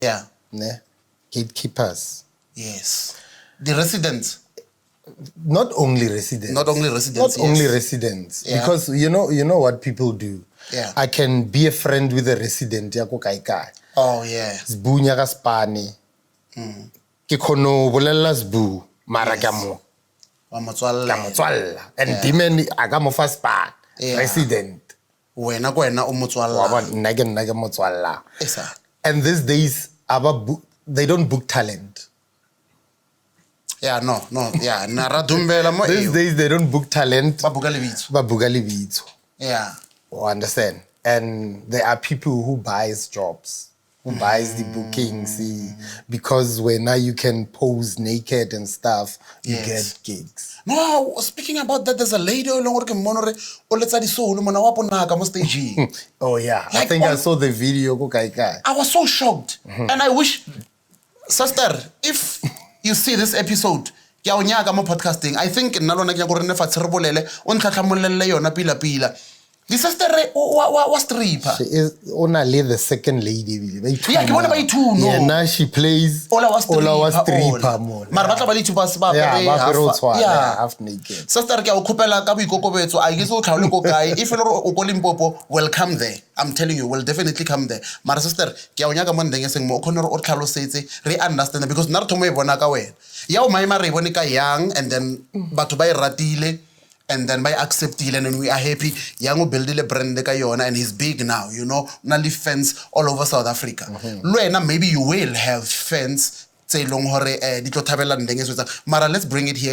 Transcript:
Yeah. Ne? Gatekeepers. Yes. The residents. Not only residents. Not only residents. Not only residents. Yeah. Because you know what people do. Yeah. I can be a friend with a resident ya ko kaikai. Oh yeah. Sbunya ka Spani. Ke khono bolella Sbu mara ka mo. Wa motswalla. And demand aga mo fa Span. Resident. Wena ko wena o motswalla. Wa nna ke motswalla. Esa. And these days they don't book talent. Yeah, no. Yeah, naradumbela mo. These days they don't book talent. Ba buka lebitso. Yeah. Oh, understand. And there are people who buys jobs, who buys the bookings, because now you can pose naked and stuff, you get gigs. No, speaking about that, there's a lady who working monore o letsa di solo mona wa ponaka mo stage. Oh yeah, I think I saw the video ko kai. I was so shocked. And I wish, sister, if you see this episode, ya o nyaka mo podcasting, I think nna lona ke ya go rene fa tshrebolele o ntlhatlhamolelle yona pila. The sister was stripper. She is only the second lady. Yeah, ke bona ba ithuno. Yeah, now she plays Ola was stripper more. Mara batla ba dithu ba half naked. Sister ke o khopela ka boikokobetso a ke se o tlhaole ko kae if le o go Limpopo will come there. I'm telling you, will definitely come there. Mara sister ke o nyaka mo ndengese mo o khona o tlhalosetse re understand because nna re thomo e bona ka wena. Ya o maima re bone ka young and then batho ba ratile. And then by accepting and we are happy. Yango building a brand ka yona and he's big now, you know. Nali fans all over South Africa. Luena, maybe you will have fans say long hore di tlo thabela ndenge so mara let's bring it here.